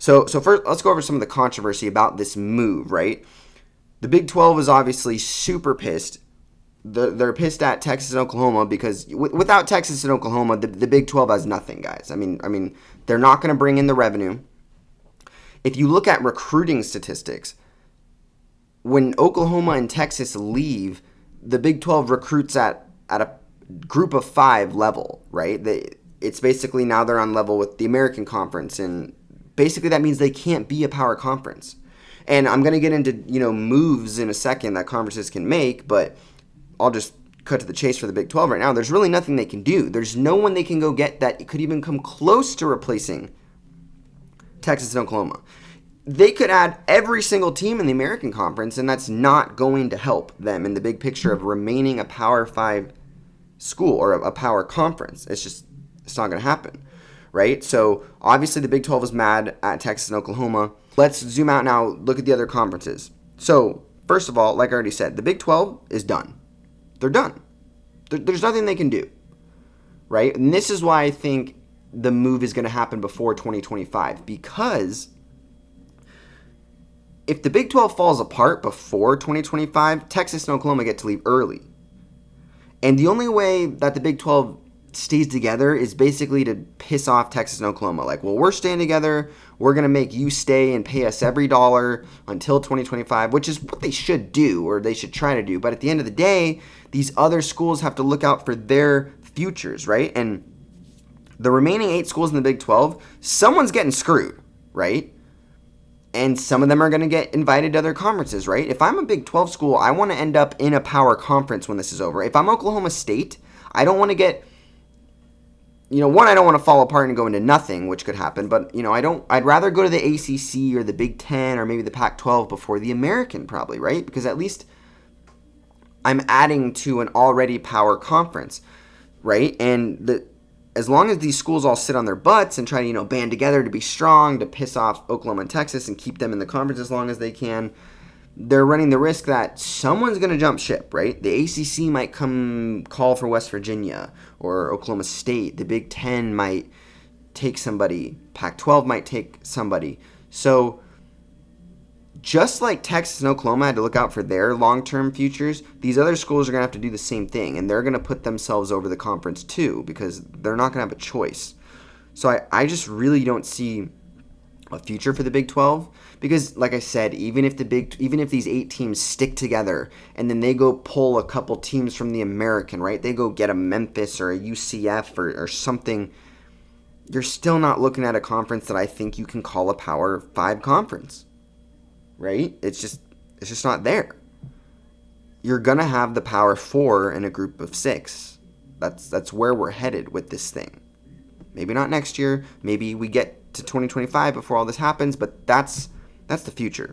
So first, let's go over some of the controversy about this move, right? The Big 12 is obviously super pissed. They're pissed at Texas and Oklahoma because without Texas and Oklahoma, the Big 12 has nothing, guys. I mean, they're not going to bring in the revenue. If you look at recruiting statistics, when Oklahoma and Texas leave, the Big 12 recruits at a group of 5 level, right? It's basically now they're on level with the American Conference, and basically that means they can't be a power conference. And I'm going to get into, moves in a second that conferences can make, but I'll just cut to the chase for the Big 12 right now. There's really nothing they can do. There's no one they can go get that could even come close to replacing Texas and Oklahoma. They could add every single team in the American Conference, and that's not going to help them in the big picture of remaining a Power 5 school or a power conference. It's not going to happen, right? So obviously the Big 12 is mad at Texas and Oklahoma. Let's zoom out now, look at the other conferences. So first of all, like I already said, the Big 12 is done. They're done. There's nothing they can do, right? And this is why I think the move is going to happen before 2025, because if the Big 12 falls apart before 2025, Texas and Oklahoma get to leave early. And the only way that the Big 12 stays together is basically to piss off Texas and Oklahoma. Like, well, we're staying together. We're going to make you stay and pay us every dollar until 2025, which is what they should do, or they should try to do. But at the end of the day, these other schools have to look out for their futures, right? And the remaining 8 schools in the Big 12, someone's getting screwed, right? And some of them are going to get invited to other conferences, right? If I'm a Big 12 school, I want to end up in a power conference when this is over. If I'm Oklahoma State, I don't want to get, one, I don't want to fall apart and go into nothing, which could happen. But, I'd rather go to the ACC or the Big 10 or maybe the Pac-12 before the American probably, right? Because at least I'm adding to an already power conference, right? And as long as these schools all sit on their butts and try to, band together to be strong, to piss off Oklahoma and Texas and keep them in the conference as long as they can, they're running the risk that someone's going to jump ship, right? The ACC might come call for West Virginia or Oklahoma State. The Big 10 might take somebody. Pac-12 might take somebody. So just like Texas and Oklahoma had to look out for their long-term futures, these other schools are going to have to do the same thing, and they're going to put themselves over the conference too because they're not going to have a choice. So I just really don't see a future for the Big 12 because, like I said, even if these 8 teams stick together and then they go pull a couple teams from the American, right? They go get a Memphis or a UCF or something. You're still not looking at a conference that I think you can call a Power 5 conference. Right? It's just not there. You're going to have the Power 4 in a group of 6. That's where we're headed with this thing. Maybe not next year. Maybe we get to 2025 before all this happens, but that's the future.